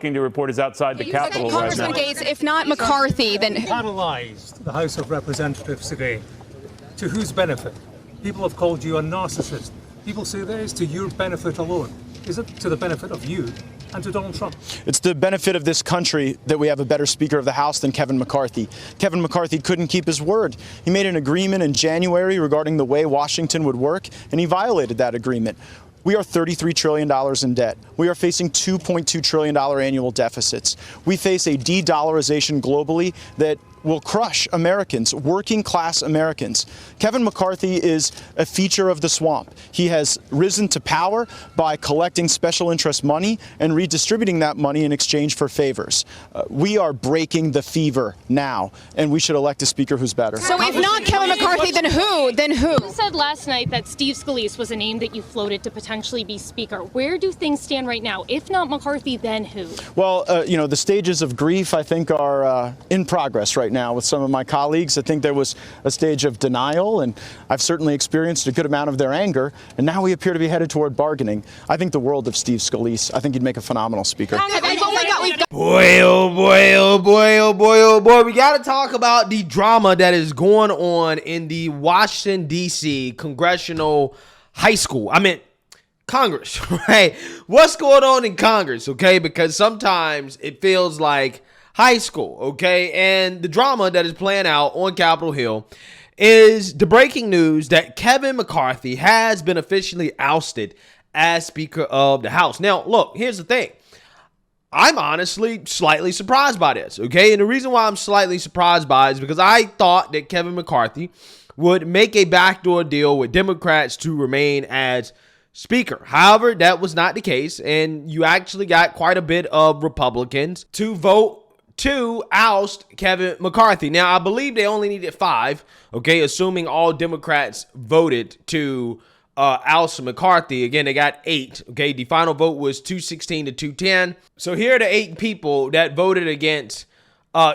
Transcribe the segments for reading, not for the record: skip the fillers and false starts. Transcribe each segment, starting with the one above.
Talking to reporters outside the Capitol right Congressman now. Gaetz, if not McCarthy, then Analyzed the House of Representatives today. To whose benefit? People have called you a narcissist. People say that is to your benefit alone. Is it to the benefit of you and to Donald Trump? It's the benefit of this country that we have a better Speaker of the House than Kevin McCarthy. Kevin McCarthy couldn't keep his word. He made an agreement in January regarding the way Washington would work, and he violated that agreement. We are $33 trillion in debt. We are facing $2.2 trillion annual deficits. We face a de-dollarization globally that will crush Americans, working class Americans. Kevin McCarthy is a feature of the swamp. He has risen to power by collecting special interest money and redistributing that money in exchange for favors. We are breaking the fever now, and we should elect a speaker who's better. so if not Kevin McCarthy, then who? Then who? You said last night that Steve Scalise was a name that you floated to potentially be speaker. Where do things stand right now? If not McCarthy, then who? Well, the stages of grief, I think, are in progress right now with some of my colleagues. I think there was a stage of denial, and I've certainly experienced a good amount of their anger, and now we appear to be headed toward bargaining. I think the world of Steve Scalise. I think he'd make a phenomenal speaker. Boy, oh boy, oh boy, oh boy, oh boy. We got to talk about the drama that is going on in the Washington, D.C. Congressional High School. Congress, right? What's going on in Congress, okay? Because sometimes it feels like high school, okay? And the drama that is playing out on Capitol Hill is the breaking news that Kevin McCarthy has been officially ousted as Speaker of the House. Now, look, here's the thing. I'm honestly slightly surprised by this, okay? And the reason why I'm slightly surprised by it is because I thought that Kevin McCarthy would make a backdoor deal with Democrats to remain as Speaker. However, that was not the case, and you actually got quite a bit of Republicans to vote to oust Kevin McCarthy. Now, I believe they only needed 5, okay, assuming all Democrats voted to oust McCarthy. Again, they got 8, okay? The final vote was 216 to 210. So here are the 8 people that voted against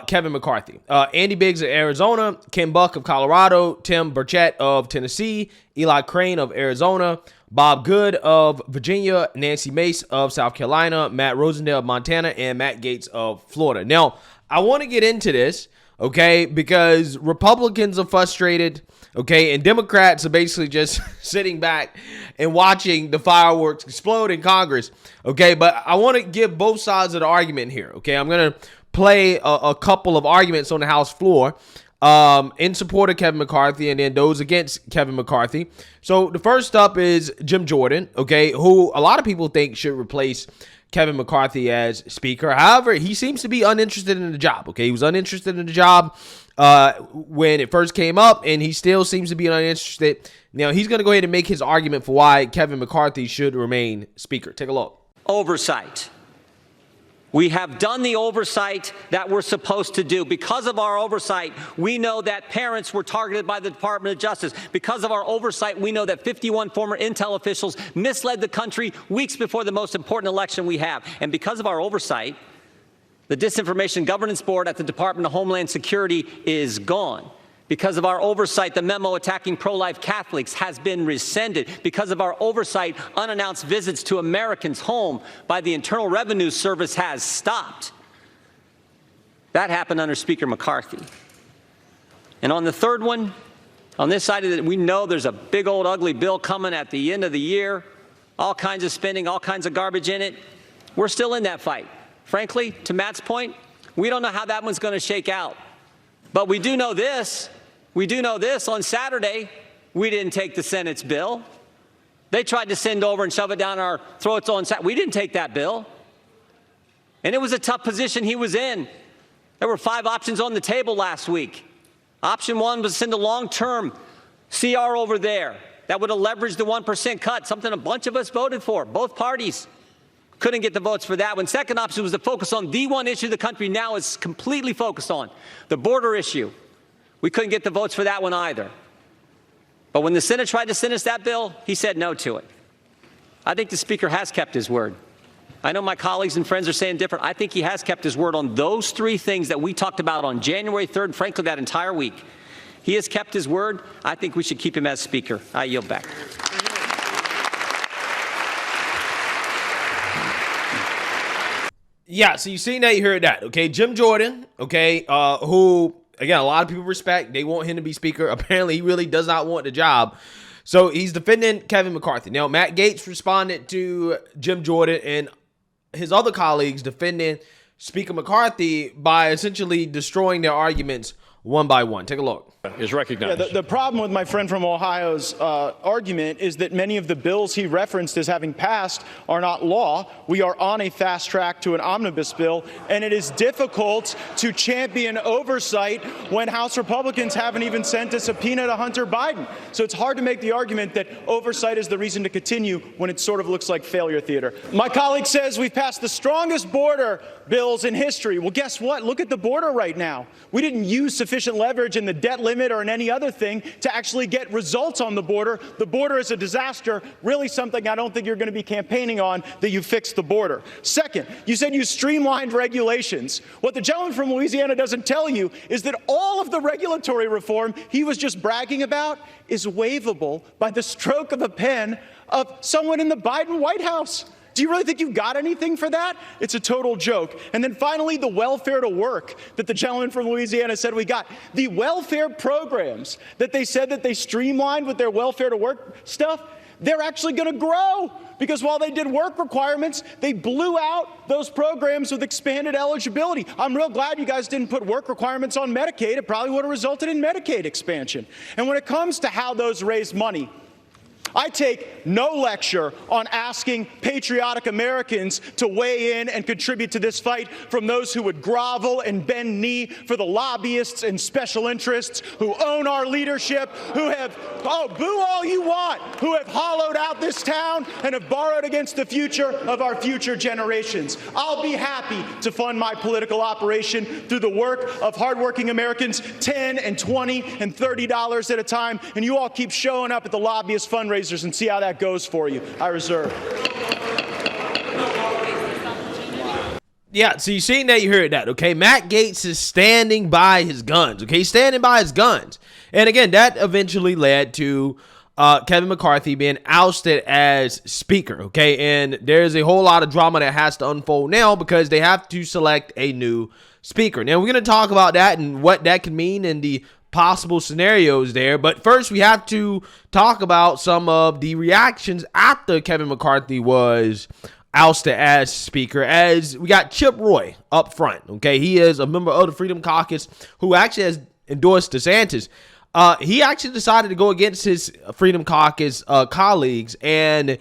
Kevin McCarthy. Andy Biggs of Arizona, Ken Buck of Colorado, Tim Burchett of Tennessee, Eli Crane of Arizona, Bob Good of Virginia, Nancy Mace of South Carolina, Matt Rosendale of Montana, and Matt Gaetz of Florida. Now, I want to get into this, okay, because Republicans are frustrated, okay, and Democrats are basically just sitting back and watching the fireworks explode in Congress, okay, but I want to give both sides of the argument here, okay? I'm going to play a couple of arguments on the House floor in support of Kevin McCarthy and then those against Kevin McCarthy. So the first up is Jim Jordan, okay, who a lot of people think should replace Kevin McCarthy as Speaker. However, he seems to be uninterested in the job, okay? He was uninterested in the job when it first came up, and he still seems to be uninterested. Now, he's going to go ahead and make his argument for why Kevin McCarthy should remain Speaker. Take a look. Oversight. We have done the oversight that we're supposed to do. Because of our oversight, we know that parents were targeted by the Department of Justice. Because of our oversight, we know that 51 former intel officials misled the country weeks before the most important election we have. And because of our oversight, the Disinformation Governance Board at the Department of Homeland Security is gone. Because of our oversight, the memo attacking pro-life Catholics has been rescinded. Because of our oversight, unannounced visits to Americans' home by the Internal Revenue Service has stopped. That happened under Speaker McCarthy. And on the third one, on this side of it, we know there's a big old ugly bill coming at the end of the year, all kinds of spending, all kinds of garbage in it. We're still in that fight. Frankly, to Matt's point, we don't know how that one's going to shake out. But we do know this. We do know this. On Saturday, we didn't take the Senate's bill. They tried to send over and shove it down our throats on Saturday. We didn't take that bill. And it was a tough position he was in. There were 5 options on the table last week. Option 1 was to send a long-term CR over there that would have leveraged the 1% cut, something a bunch of us voted for, both parties. Couldn't get the votes for that one. Second option was to focus on the one issue the country now is completely focused on, the border issue. We couldn't get the votes for that one either. But when the Senate tried to send us that bill, he said no to it. I think the Speaker has kept his word. I know my colleagues and friends are saying different. I think he has kept his word on those 3 things that we talked about on January 3rd, and frankly, that entire week. He has kept his word. I think we should keep him as Speaker. I yield back. Yeah, so you seen that, you heard that, okay? Jim Jordan, okay, who, again, a lot of people respect. They want him to be speaker. Apparently, he really does not want the job. So he's defending Kevin McCarthy. Now, Matt Gaetz responded to Jim Jordan and his other colleagues defending Speaker McCarthy by essentially destroying their arguments one by one. Take a look. Is recognized. Yeah, the problem with my friend from Ohio's argument is that many of the bills he referenced as having passed are not law. We are on a fast track to an omnibus bill, and it is difficult to champion oversight when House Republicans haven't even sent a subpoena to Hunter Biden. So it's hard to make the argument that oversight is the reason to continue when it sort of looks like failure theater. My colleague says we've passed the strongest border bills in history. Well, guess what? Look at the border right now. We didn't use sufficient leverage in the debt limit or in any other thing to actually get results on the border. The border is a disaster, really something I don't think you're going to be campaigning on, that you fixed the border. Second, you said you streamlined regulations. What the gentleman from Louisiana doesn't tell you is that all of the regulatory reform he was just bragging about is waivable by the stroke of a pen of someone in the Biden White House. Do you really think you've got anything for that? It's a total joke. And then finally, the welfare to work that the gentleman from Louisiana said we got. The welfare programs that they said that they streamlined with their welfare to work stuff, they're actually going to grow. Because while they did work requirements, they blew out those programs with expanded eligibility. I'm real glad you guys didn't put work requirements on Medicaid. It probably would have resulted in Medicaid expansion. And when it comes to how those raise money, I take no lecture on asking patriotic Americans to weigh in and contribute to this fight from those who would grovel and bend knee for the lobbyists and special interests who own our leadership, who have, oh, boo all you want, who have hollowed out this town and have borrowed against the future of our future generations. I'll be happy to fund my political operation through the work of hardworking Americans, $10 and $20 and $30 at a time, and you all keep showing up at the lobbyist fundraisers and see how that goes for you. I reserve. Yeah, so you seen that, you heard that, okay? Matt Gaetz is standing by his guns, okay? He's standing by his guns. And again, that eventually led to Kevin McCarthy being ousted as speaker, okay? And there's a whole lot of drama that has to unfold now because they have to select a new speaker. Now, we're going to talk about that and what that could mean in the possible scenarios there. But first, we have to talk about some of the reactions after Kevin McCarthy was ousted as speaker, as we got Chip Roy up front. Okay, he is a member of the Freedom Caucus who actually has endorsed DeSantis. He actually decided to go against his Freedom Caucus colleagues and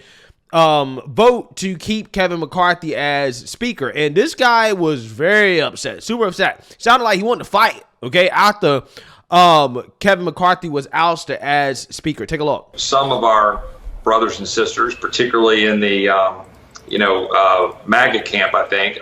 vote to keep Kevin McCarthy as speaker. And this guy was very upset, super upset. Sounded like he wanted to fight, okay, after Kevin McCarthy was ousted as speaker. Take a look. Some of our brothers and sisters, particularly in the, MAGA camp, I think,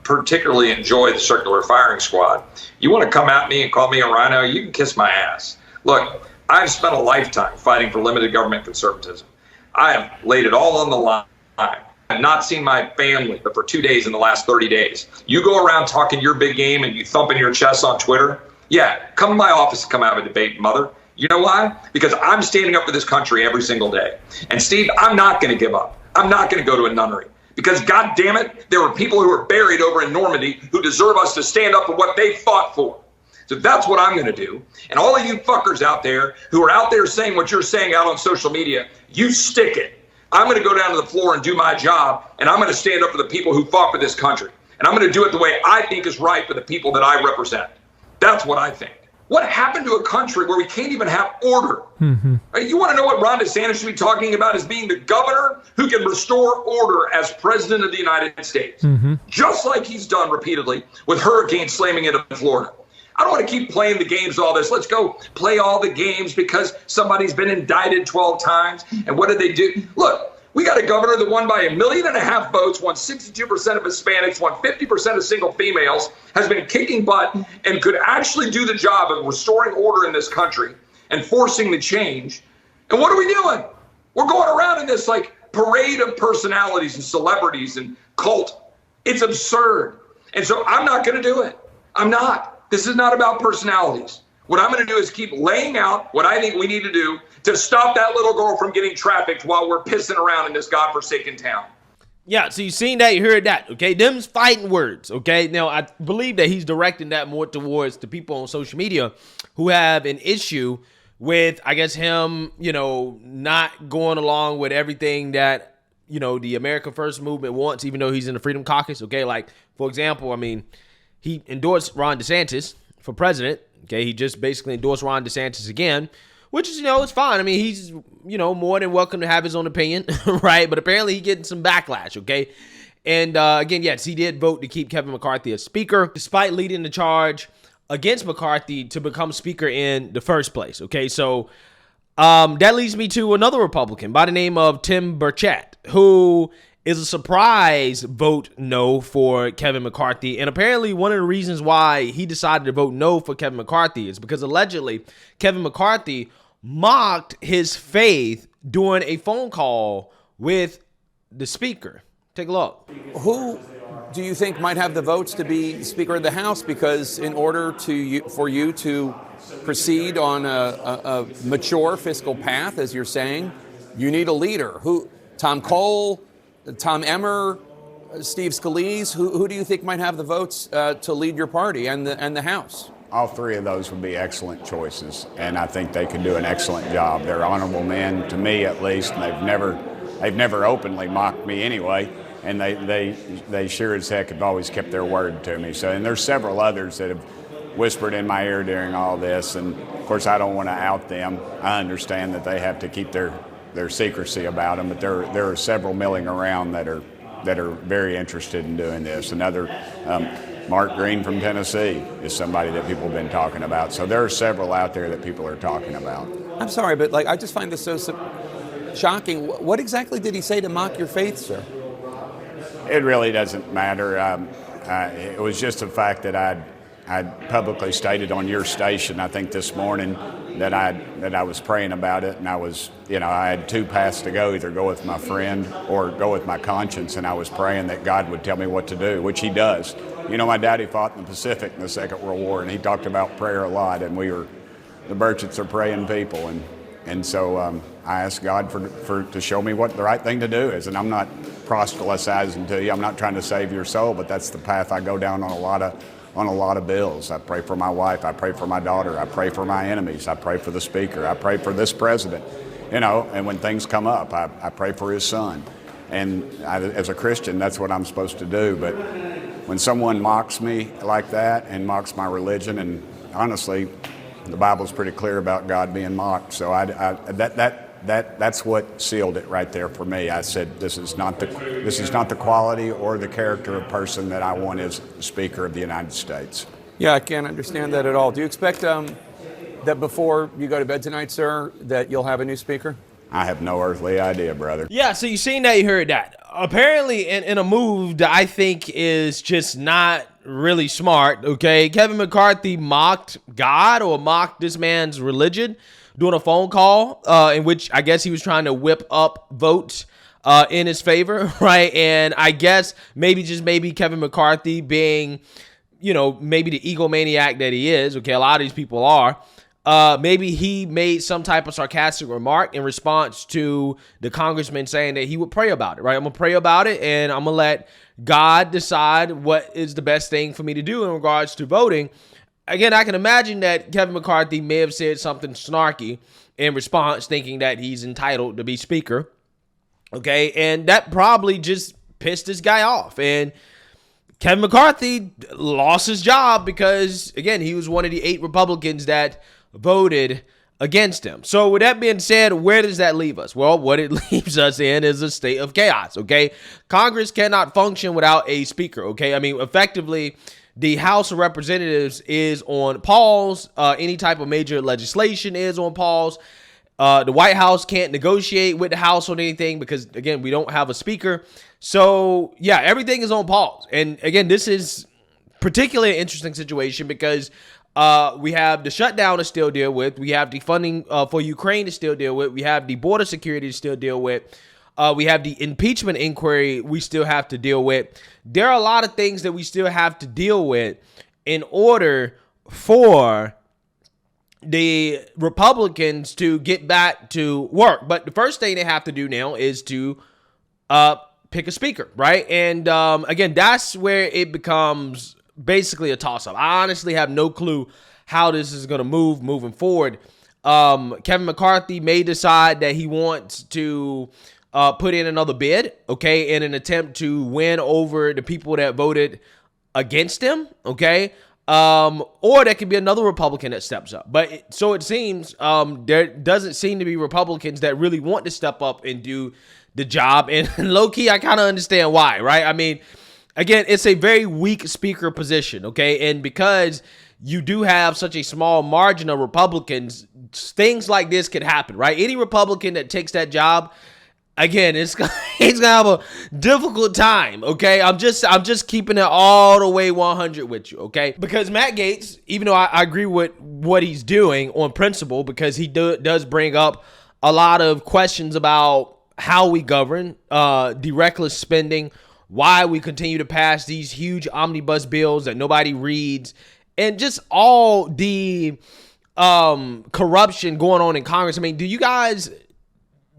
particularly enjoy the circular firing squad. You want to come at me and call me a rhino, you can kiss my ass. Look, I've spent a lifetime fighting for limited government conservatism. I have laid it all on the line. I've not seen my family but for 2 days in the last 30 days. You go around talking your big game and you thumping your chest on Twitter. Yeah, come to my office and come have a debate, mother. You know why? Because I'm standing up for this country every single day. And Steve, I'm not going to give up. I'm not going to go to a nunnery. Because, God damn it, there were people who were buried over in Normandy who deserve us to stand up for what they fought for. So that's what I'm going to do. And all of you fuckers out there who are out there saying what you're saying out on social media, you stick it. I'm going to go down to the floor and do my job, and I'm going to stand up for the people who fought for this country. And I'm going to do it the way I think is right for the people that I represent. That's what I think. What happened to a country where we can't even have order? You want to know what Ron DeSantis should be talking about as being the governor who can restore order as president of the United States, just like he's done repeatedly with hurricanes slamming into Florida. I don't want to keep playing the games, all this. Let's go play all the games because somebody's been indicted 12 times. And what did they do? Look, we got a governor that won by 1.5 million votes, won 62% of Hispanics, won 50% of single females, has been kicking butt, and could actually do the job of restoring order in this country and forcing the change. And what are we doing? We're going around in this like parade of personalities and celebrities and cult. It's absurd. And so I'm not going to do it. I'm not. This is not about personalities. What I'm going to do is keep laying out what I think we need to do to stop that little girl from getting trafficked while we're pissing around in this godforsaken town. Yeah, so you seen that, you heard that, okay? Them's fighting words, okay? Now, I believe that he's directing that more towards the people on social media who have an issue with, I guess, him, not going along with everything that, the America First movement wants, even though he's in the Freedom Caucus, okay? Like, for example, I mean, he endorsed Ron DeSantis for president, okay? He just basically endorsed Ron DeSantis again, which is, it's fine. I mean, he's, more than welcome to have his own opinion, right? But apparently he getting some backlash, okay? And again, yes, he did vote to keep Kevin McCarthy as speaker, despite leading the charge against McCarthy to become speaker in the first place, okay? So that leads me to another Republican by the name of Tim Burchett, who is a surprise vote no for Kevin McCarthy. And apparently one of the reasons why he decided to vote no for Kevin McCarthy is because allegedly Kevin McCarthy mocked his faith during a phone call with the speaker. Take a look. Who do you think might have the votes to be Speaker of the House? Because in order for you to proceed on a mature fiscal path, as you're saying, you need a leader. Who? Tom Cole, Tom Emmer, Steve Scalise. Who do you think might have the votes to lead your party and the House? All three of those would be excellent choices, and I think they could do an excellent job. They're honorable men, to me at least, and they've never openly mocked me anyway, and they sure as heck have always kept their word to me. So, and there's several others that have whispered in my ear during all this, and of course I don't want to out them. I understand that they have to keep their secrecy about them, but there are several milling around that are very interested in doing this. Another, Mark Green from Tennessee is somebody that people have been talking about. So there are several out there that people are talking about. I'm sorry, but I just find this so shocking. What exactly did he say to mock your faith, sir? It really doesn't matter. It was just the fact that I'd publicly stated on your station, I think this morning, that I was praying about it, and I was, I had two paths to go, either go with my friend or go with my conscience, and I was praying that God would tell me what to do, which he does. My daddy fought in the Pacific in the Second World War, and he talked about prayer a lot, and the Burchetts are praying people, and so I asked God to show me what the right thing to do is, and I'm not proselytizing to you, I'm not trying to save your soul, but that's the path I go down on a lot of bills. I pray for my wife, I pray for my daughter, I pray for my enemies, I pray for the speaker, I pray for this president, and when things come up, I pray for his son. And as a Christian, that's what I'm supposed to do. But when someone mocks me like that and mocks my religion, and honestly, the Bible's pretty clear about God being mocked, so that's what sealed it right there for me. I said, this is not the quality or the character of person that I want as Speaker of the United States. Yeah, I can't understand that at all. Do you expect that before you go to bed tonight, sir, that you'll have a new Speaker? I have no earthly idea, brother. Yeah, so you seen that, you heard that. Apparently, in a move that I think is just not really smart, okay, Kevin McCarthy mocked God or mocked this man's religion doing a phone call in which I guess he was trying to whip up votes in his favor, right? And I guess maybe Kevin McCarthy being, maybe the egomaniac that he is, okay, a lot of these people are, maybe he made some type of sarcastic remark in response to the congressman saying that he would pray about it, right? I'm going to pray about it, and I'm going to let God decide what is the best thing for me to do in regards to voting. Again, I can imagine that Kevin McCarthy may have said something snarky in response, thinking that he's entitled to be speaker, okay? And that probably just pissed this guy off. And Kevin McCarthy lost his job because, again, he was one of the 8 Republicans that voted against him. So with that being said, where does that leave us? Well, what it leaves us in is a state of chaos, okay? Congress cannot function without a speaker, okay? I mean, effectively, the House of Representatives is on pause. Any type of major legislation is on pause. The White House can't negotiate with the House on anything because, again, we don't have a speaker. So, yeah, everything is on pause. And, again, this is particularly an interesting situation because we have the shutdown to still deal with. We have the funding for Ukraine to still deal with. We have the border security to still deal with. We have the impeachment inquiry we still have to deal with. There are a lot of things that we still have to deal with in order for the Republicans to get back to work. But the first thing they have to do now is to pick a speaker, right? And again, that's where it becomes basically a toss-up. I honestly have no clue how this is going to move moving forward. Kevin McCarthy may decide that he wants to put in another bid, okay, in an attempt to win over the people that voted against him, okay? Or there could be another Republican that steps up. But so it seems there doesn't seem to be Republicans that really want to step up and do the job. And low-key, I kind of understand why, right? I mean, again, it's a very weak speaker position, okay? And because you do have such a small margin of Republicans, things like this could happen, right? Any Republican that takes that job, again, he's gonna have a difficult time, okay? I'm just keeping it all the way 100 with you, okay? Because Matt Gaetz, even though I agree with what he's doing on principle, because he does bring up a lot of questions about how we govern, the reckless spending, why we continue to pass these huge omnibus bills that nobody reads, and just all the corruption going on in Congress. I mean,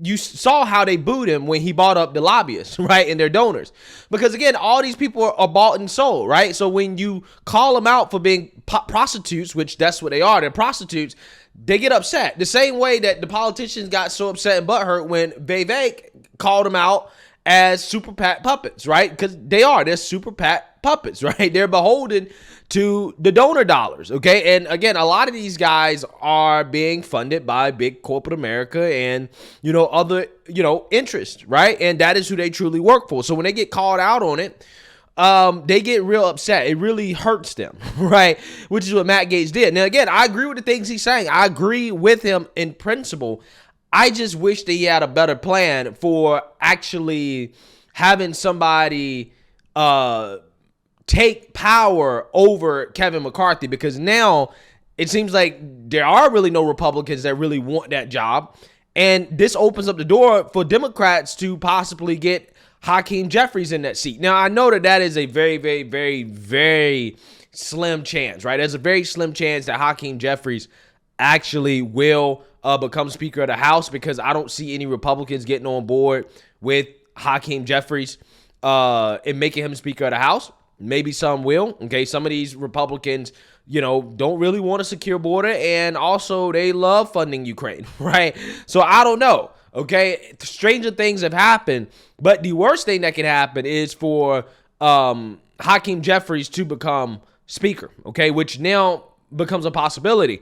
you saw how they booed him when he bought up the lobbyists, right, and their donors. Because, again, all these people are bought and sold, right? So when you call them out for being prostitutes, which that's what they are, they're prostitutes, they get upset. The same way that the politicians got so upset and butthurt when Vivek called them out as super PAC puppets, right? Because they're super PAC puppets, right? They're beholden to the donor dollars, okay? And again, a lot of these guys are being funded by big corporate America and, other, interests, right? And that is who they truly work for. So when they get called out on it, they get real upset. It really hurts them, right? Which is what Matt Gaetz did. Now, again, I agree with the things he's saying. I agree with him in principle. I just wish that he had a better plan for actually having somebody take power over Kevin McCarthy, because now it seems like there are really no Republicans that really want that job. And this opens up the door for Democrats to possibly get Hakeem Jeffries in that seat. Now, I know that is a very, very, very, very slim chance, right? There's a very slim chance that Hakeem Jeffries actually will become Speaker of the House, because I don't see any Republicans getting on board with Hakeem Jeffries and making him Speaker of the House. Maybe some will. Okay, some of these Republicans, don't really want a secure border, and also they love funding Ukraine, right? So I don't know. Okay, stranger things have happened, but the worst thing that can happen is for Hakeem Jeffries to become Speaker. Okay, which now becomes a possibility.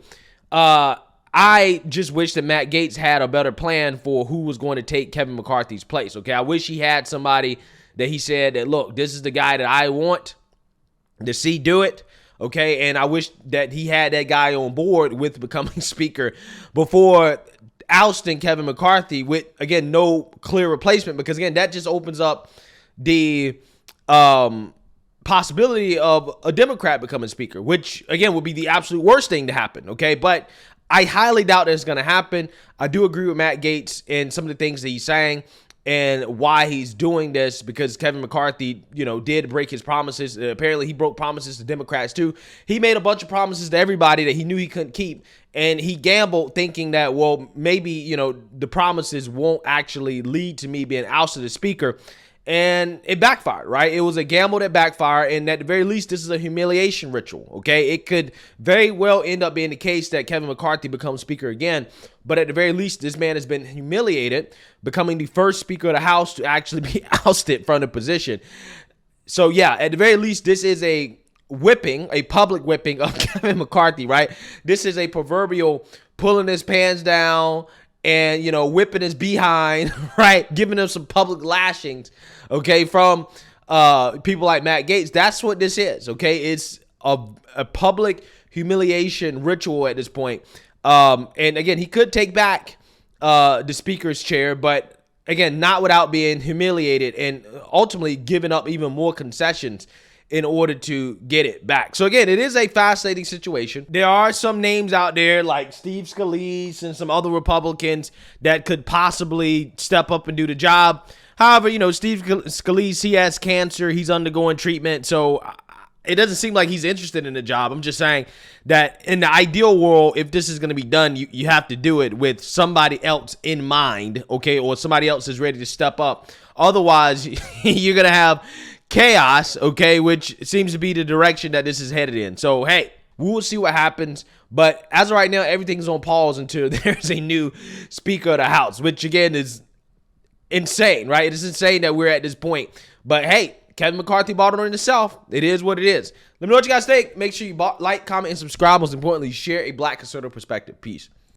I just wish that Matt Gaetz had a better plan for who was going to take Kevin McCarthy's place. Okay, I wish he had somebody that he said that, look, this is the guy that I want to see do it, okay? And I wish that he had that guy on board with becoming Speaker before ousting Kevin McCarthy with, again, no clear replacement, because, again, that just opens up the possibility of a Democrat becoming Speaker, which, again, would be the absolute worst thing to happen, okay? But I highly doubt that it's going to happen. I do agree with Matt Gaetz and some of the things that he's saying and why he's doing this, because Kevin McCarthy, did break his promises. Apparently, he broke promises to Democrats, too. He made a bunch of promises to everybody that he knew he couldn't keep, and he gambled thinking that, well, maybe, the promises won't actually lead to me being ousted as Speaker, and it backfired, right? It was a gamble that backfired, and at the very least, this is a humiliation ritual, okay? It could very well end up being the case that Kevin McCarthy becomes Speaker again, but at the very least, this man has been humiliated, becoming the first Speaker of the House to actually be ousted from the position. So, yeah, at the very least, this is a whipping, a public whipping of Kevin McCarthy, right? This is a proverbial pulling his pants down and, whipping his behind, right? Giving him some public lashings, okay, from people like Matt Gaetz. That's what this is, okay? It's a public humiliation ritual at this point. And, again, he could take back the Speaker's chair, but, again, not without being humiliated and ultimately giving up even more concessions in order to get it back. So, again, it is a fascinating situation. There are some names out there like Steve Scalise and some other Republicans that could possibly step up and do the job. However, Steve Scalise, he has cancer. He's undergoing treatment. So it doesn't seem like he's interested in the job. I'm just saying that in the ideal world, if this is going to be done, you have to do it with somebody else in mind, okay, or somebody else is ready to step up Otherwise, you're going to have chaos, okay, which seems to be the direction that this is headed in. So, hey, we will see what happens. But as of right now, everything's on pause until there's a new Speaker of the House, which, again, is insane, right? It is insane that we're at this point. But, hey, Kevin McCarthy bought it on himself. It is what it is. Let me know what you guys think. Make sure you like, comment, and subscribe. Most importantly, share a Black conservative perspective. Peace.